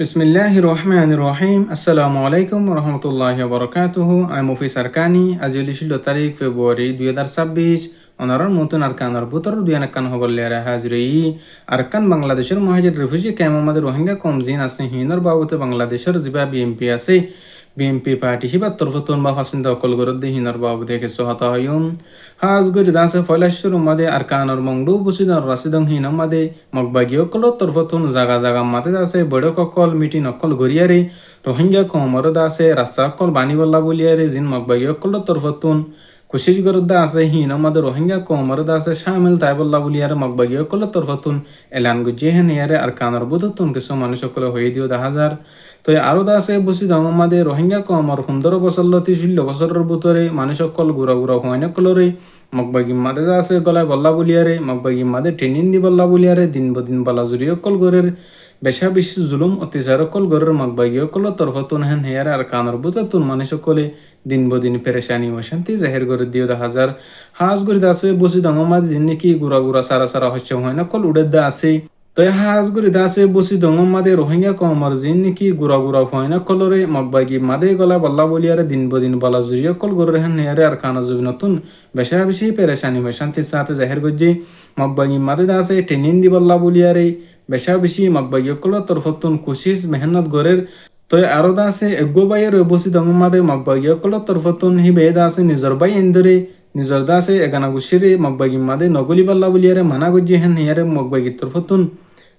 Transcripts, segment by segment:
বিসমিল্লাহির রহমানির রহিম। আসসালামু আলাইকুম রহমতুল্লাহি বরকাতুহু। আমি মুফিস আরকানি। আজ 16 ফেব্রুয়ারি 2026 অনারর নতুন আরকানার বুতর দুয়ান আরকান হবল্লিয়ারে হাজরি আরকান বাংলাদেশের মহাজির রিফিউজি ক্যাম্প আমাদের রোহিঙ্গা কম জিন আছে হিনর বাবুতে বাংলাদেশের জিবা বিএমপি আছে বিএমপি পার্টি হিবার তরফতুন বা ফাসিন্দা অকল গরদ্দি হিনর বাবু দেখে সোহাতা হয়ুম হাজ গরি দাসে ফয়লাশ্বর মাদে আরকানর মংডু বুসিদর রাসিদং হিন মাদে মগবাগি অকল তরফতুন জাগা জাগা মাতে দাসে বড়ক অকল মিটিন অকল গরিয়ারে রোহিঙ্গা কমর দাসে রাস্তা অকল বানিবল্লা বলিয়ারে জিন মগবাগি অকল তরফতুন কোশিশ গরদ্দা আছে হিন আমাদের রোহিঙ্গা কমর দাসে শামিল তাইবল্লা বলিয়ারে মগবাগি অকল তরফতুন এলান গুজিহে নিয়ারে আরকানর বুধতুন কিছু মানুষ অকল হয়ে দিও 10,000 তো আরো দাসে বুসি দমাদে রোহিঙ্গা কমর 15 বছর 16 বছরের ভিতরে মানুষ অকল গুড়া গুড়া হয় নকলরে মগবাগি মাদে আছে গলায় বল্লা বলিয়ারে মগবাগি মাদে ট্রেনিং দি বল্লা বলিয়ারে দিন বদিন বলা জুড়ি অকল গরের বেশা বেশি জুলুম অত্যাচার অকল গরের মগবাগি অকল তরফতুন হেন হেয়ারে আর কানর বুততুন মানুষ অকলে দিন বদিন পেরেশানি অশান্তি জাহের করে দিও 10,000 হাজ গরি দাসে বুসি দমাদ জিন্নি কি গুড়া গুড়া সারা সারা হচ্ছে হয় নকল উড়ে দা আছে তো হাজ গরি দাসে বুসি দমাদে রোহিঙ্গা কমর জিন্নি কি গুড়া গুড়া হয় নকলরে মগবাগি মাদে গলা বল্লা বলিয়ারে দিন বদিন বলা জুড়ি অকল গরের হেন হেয়ারে আর কানা জুবি নতুন বেশা বেশি পেরেশানি অশান্তির সাথে জাহের গজ্জি মগবাগি মাদে দাসে ট্রেনিং দি বল্লা বলিয়ারে বেশা বেশি মগবাগি অকল তরফতুন কোশিশ মেহনত গরের তো আরো দাসে এগো বাইয়ের বসি দমাদে মগবাগি অকল তরফতুন হিবে দাসে নিজর বাই এন্দরে নিজর দাসে এগানা গুছিরে মগবাগি মাদে নগলি বল্লা বলিয়ারে মানা গজ্জি হেন হেয়ারে মগবাগি তরফতুন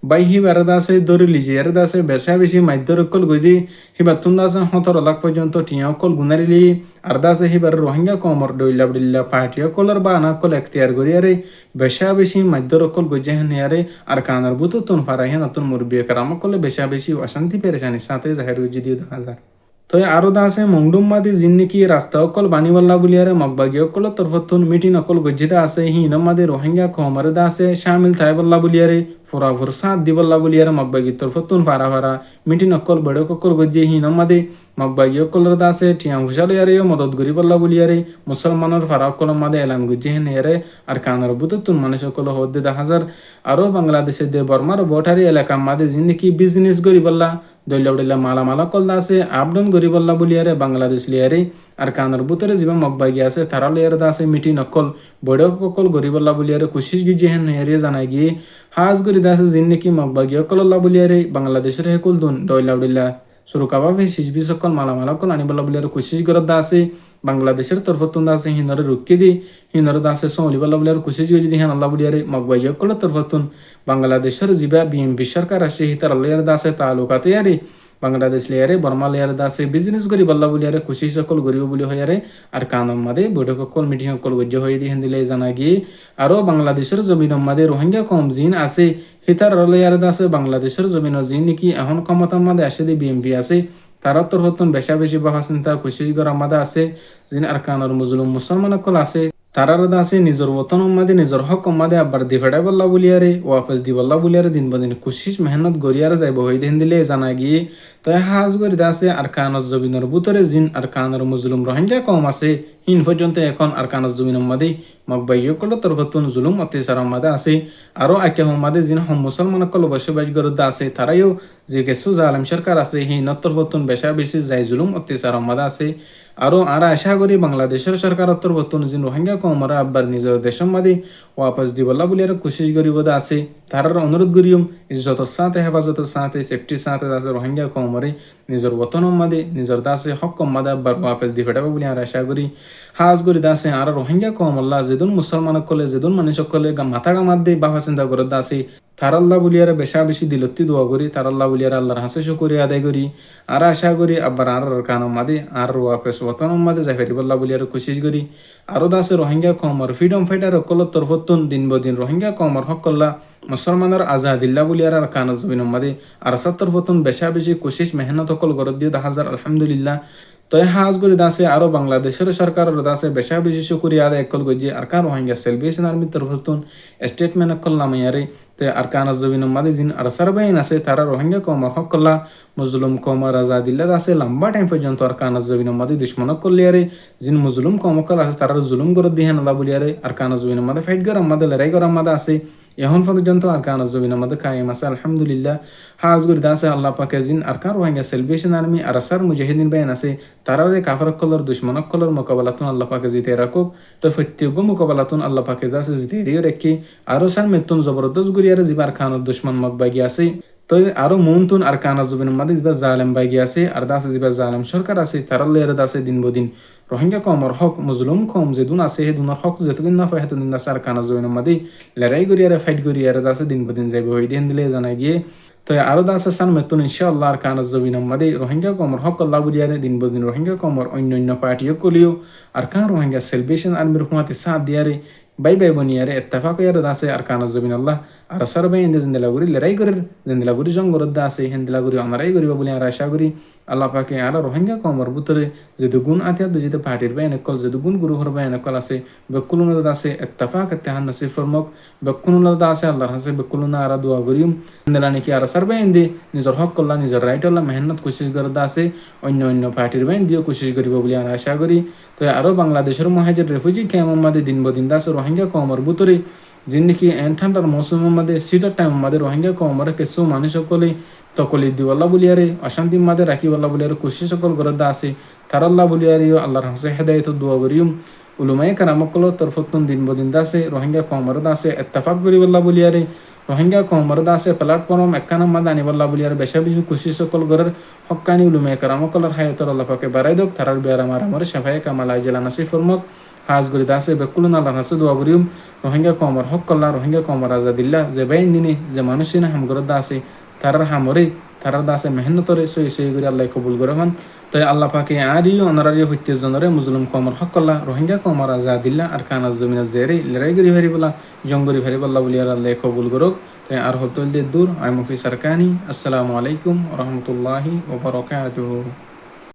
বাই হিবার দাসে দরি লিজি এর দাসে বেশা বেশি মাধ্যর অকল গজি হিবার তুন দাসে 17 লাখ পর্যন্ত টিয়া অকল গুনারিলি আর দাসে হিবার রোহিঙ্গা কমর ডইলা বডিল্লা পার্টি অকলর বা আনাকল এখতিয়ার গরিয়ারে বেশা বেশি মাধ্যর অকল গজি হেন হেয়ারে আর কানার বুতো তুন ফারাহে নতুন মুরবিয়ে কারাম অকলে বেশা বেশি অশান্তি পেরেশানির সাথে জাহের গজি দিয়ে 10,000 তো আরো দাসে মংডুম মাদি জিন্নিকি রাস্তা অকল বানিওয়াল্লা বলিয়ারে মগবাগি অকল তরফতুন মিটিন অকল গজ্জিদা আছে হিন মাদি রোহিঙ্গা কমরে দাসে শামিল তাইবল্লা বলিয়ারে ফোরাফুর সাত দিবল্লা বলিয়ারে মগবাগি তরফতুন ফারা ফারা মিটিন অকল বড় অকল গজ্জি হিন মাদি মগবাগি অকলর দাসে টিয়া হুসালিয়ারে মদত গরিবল্লা বলিয়ারে মুসলমানের ফারা অকল মাদে এলান গজ্জি হেন এরে আর কানার বুততুন মানুষ অকল হদ্দে 10,000 আরো বাংলাদেশে দে বর্মার বঠারি এলাকা মাদে জিন্নিকি বিজনেস গরিবল্লা দৈলা মালামালা কল দাসে আপডাউন গরিবল্লা বলিয়ারে বাংলাদেশ লিয়ারে আর কানার বুতরে জীবা মগবাগি আছে তারা লিয়ারে দাসে মিটি নকল বড় অকল গরিবল্লা বলিয়ারে কুশিস গিয়ে হেন হেরিয়ে জানাই গিয়ে হাজ গরি দাসে জিন্নিকি মগবাগি অকল্লা বলিয়ারে বাংলাদেশের হেকুল দুন দৈলা সুরকাভাবে শিশবি সকল মালামালা কল আনিবল্লা বলিয়ারে কুশিস গরদ দাসে বাংলাদেশের তরফতুন দাসে হিনরে রুকি দি হিনরে দাসে সলিবল্লা বলিয়ারে কুশিস গিয়ে যদি হেন আল্লাহ বলিয়ারে মগবাগি অকল তরফতুন বাংলাদেশের জিবা বিএমপি সরকার আসে হিতার লিয়ার দাসে তালুকাতে ইয়ারে বাংলাদেশ লিয়ারে বর্মা লিয়ার দাসে বিজনেস করি বল্লা বলিয়ারে খুশি সকল গরিব বলি হইয়ারে আর কানম মাদে বৈঠক সকল মিটিং সকল গজ্য হয়ে দিয়ে দিলে জানা গিয়ে আরো বাংলাদেশের জমিন মাদে রোহিঙ্গা কম জিন আছে হিতার লিয়ার দাসে বাংলাদেশের জমিন জিন নাকি এখন ক্ষমতার মাদে আসে দি বিএমপি আছে তারা তোর হতন বেশা বেশি বাহা চিন্তা খুশি গড় মাদে আছে জিন আর কানর মুজলুম মুসলমান সকল আছে তারার দাসে নিজের ওতন মাদে নিজের হক মাদে আবার দিফেড়াই বল্লা বলিয়ারে ওয়াফেস দি বল্লা বলিয়ারে দিন বদিন কুশিস মেহনত গরিয়ারে যাইব হই দিন দিলে জানা গিয়ে তাই হাজ গরি দাসে আর কানর জবিনের বুতরে জিন আর কানর মুজলুম রোহিঙ্গা কম আছে হিন পর্যন্ত এখন আর কানর জবিনের মাদে মগবাইয় কল তরফতুন জুলুম অত্যাচার মাদে আছে আরো আকে মাদে জিন হম মুসলমান কল বসবাস গরদা আছে তারাইও যে কিছু জালেম সরকার আছে হিন তরফতুন বেশা বেশি যাই জুলুম অত্যাচার মাদে আছে আরো আর আশা করি বাংলাদেশের সরকার তরফতুন জিন রোহিঙ্গা কমরা আব্বার নিজের দেশের মাদে ওয়াপস দিবল্লা বলি আর কুশিস গরিবদা আছে তারার অনুরোধ করিম ইজ্জতের সাথে হেফাজতের সাথে সেফটির সাথে আছে রোহিঙ্গা কমরে নিজের ওতনের মাদে নিজের দাসে হক মাদে আব্বার ওয়াপস দি ফেটাবে বলি আর আশা করি হাজ করি দাসে আর রোহিঙ্গা কমল্লা যেদিন মুসলমান কলে যেদিন মানুষ কলে মাথা গামাত দিয়ে বাবা চিন্তা করে দাসে তারাল্লাহ বলিয়ারে বেশা বেশি দিলত্তি দোয়া করি তারাল্লাহ বলিয়ারে আল্লাহর হাসে শুকরি আদায় করি আর আশা করি আবার আর কানম মাদে আর ওয়াপেস ওতনম মাদে জাফেরি বল্লাহ বলিয়ারে কোশিশ করি আরো দাসে রোহিঙ্গা কমর ফ্রিডম ফাইটার অকলত তরফতুন দিন বদিন রোহিঙ্গা কমর হকল্লা মুসলমানের আজাদিল্লা বলিয়ার আর কানা জবিন মাদে আর সত্তর ফতুন বেশা বেশি কোশিশ মেহনত অকল গরদ দিয়ে 10,000 আলহামদুলিল্লাহ তো হাজ গরি দাসে আরো বাংলাদেশের সরকারের দাসে বেশা বেশি শুকুরিয়া আদায় একল গজি আর কান রোহিঙ্গা সেলভেশন আর্মি তরফতুন স্টেটমেন্ট অকল নামাইয়ারে তে আর কানা জবিন মাদে জিন আর সারবাইন আছে তারা রোহিঙ্গা কমর হকল্লা মুজলুম কমর আজাদিল্লা দাসে লম্বা টাইম পর্যন্ত আর কানা জবিন মাদে দুশ্মন কলিয়ারে জিন মুজলুম কমকল আছে তারা জুলুম গরদ দিয়ে নালা বলিয়ারে আর কানা জবিন মাদে ফাইট গর আমাদে লড়াই গর আমাদে আছে এখন পর্যন্ত আর কান জমিন আমাদের কায়েম আছে আলহামদুলিল্লাহ। হাজ গরিদা আছে আল্লাহ পাকে জিন আর কান রোহিঙ্গা সেলিব্রেশন আর্মি আর আসার মুজাহিদিন বাইন আছে তারারে কাফারক কলর দুশ্মনক কলর মোকাবেলাতুন আল্লাহ পাকে জিতে রাখুক। তো প্রত্যেক মোকাবেলাতুন আল্লাহ পাকে দাসে জিতে রিও রেখি আরো সার মেতুন জবরদস্ত গুরিয়ারে জিবার খানোর দুশ্মন মক বাগি আছে। তো আরো মনতুন আর কানা জুবিনের মধ্যে যিবা জালেম বাইগি আছে আর দাসে যিবা জালেম সরকার আছে তারালে এর দাসে দিন বদিন রোহিঙ্গা কমর হক মজলুম কম যেদুন আছে হেদুনার হক যেতুদিন না পায় হেতুদিন দাসে আর কানা জুবিনের মধ্যে লড়াই করিয়ারে ফাইট করিয়ারে দাসে দিন বদিন যাইবে হই দিন দিলে জানা গিয়ে। তো আরো দাসে সান মেতুন ইনশাআল্লাহ আর কানা জুবিনের মধ্যে রোহিঙ্গা কমর হক আল্লাহ বলিয়ারে দিন বদিন রোহিঙ্গা কমর অন্য অন্য পার্টিও কলিও আর কান রোহিঙ্গা সেলিব্রেশন আর্মির হুমাতে সাথ দিয়ারে বাই বাই বনিয়ারে ইত্তেফাক ইয়ারে দাসে আর কানা জুবিন আল্লাহ আর সার বাই ইন্দে জিন্দেলাগুড়ি লড়াই করে জিন্দেলাগুড়ি জঙ্গরত আছে হিন্দিলাগুড়ি আমারাই করিবা বলে আর আশা করি আল্লাহ পাকে আর রোহিঙ্গা কমর ভিতরে যদি গুণ আতিয়া যেতে পার্টির বাই এনেকল যদি গুণ গুরুহর বাই এনেকল আছে বেকুলুনাদ আছে ইত্তেফাক ইত্তেহান নসিব ফরমক বেকুলুনাদ আছে আল্লাহর হাসে বেকুলুনা আর দোয়া করিম হিন্দিলা নাকি আর সার বাই ইন্দে নিজের হক করলা নিজের রাইট আল্লাহ মেহনত কোশিশ করতে আছে অন্য অন্য পার্টির বাই দিয়েও কোশিশ করিব বলে আর আশা করি। তো আরো বাংলাদেশের মহাজের রেফিউজি ক্যাম্প মাঝে দিন বদিন দাস রোহিঙ্গা কমর ভিতরে যিনি এন ঠান্ডার মৌসুমের মধ্যে শীতের টাইম মাঝে রোহিঙ্গা কমর কিছু মানুষ সকলে তকলি দিওয়াল্লা বলিয়ারে অশান্তি মাঝে রাখিবাল্লা বলিয়ারে কুশি সকল গরদা আছে তারাল্লাহ বলিয়ারিও আল্লাহর হাসে হেদায়ত দোয়া করিম উলুমাই কারামকল তরফতুন দিন বদিন দাসে রোহিঙ্গা কমর দাসে ইত্তেফাক করিবাল্লা বলিয়ারে রোহিঙ্গা কমর দাসে প্ল্যাটফর্ম একখানা মাঝে আনিবাল্লা বলিয়ারে বেশা বেশি খুশি সকল গরের হক্কানি উলুমাই কারামকলার হায়াতর আল্লাহ পাকে বাড়াই দোক তারার বেয়ার আমার সাফাই কামালাই জেলা নাসি ফরমক হাজ গরি দাসে বেকুলুন আল্লাহ হাসে দোয়া করিম রোহিঙ্গা কমর হক কল্লা রোহিঙ্গা কমর আজাদিল্লা যে বাইন দিনে যে মানুষই না হামগরত দাসে তারার হামরে তারার দাসে মেহনতরে সই সই করে আল্লাহ কবুল করে হন। তাই আল্লাহ পাকে আরিও অনারারিও হইতে জনরে মুসলিম কমর হক কল্লা রোহিঙ্গা কমর আজাদিল্লা আর কানাজ জমিনা জেরে লড়াই গরি ভারি বলা জঙ্গরি ভারি বল্লা বলি আর আল্লাহ কবুল করুক। তাই আর হতল দূর আই মুফি সারকানি। আসসালামু আলাইকুম রহমতুল্লাহি ওয়া বারাকাতুহু।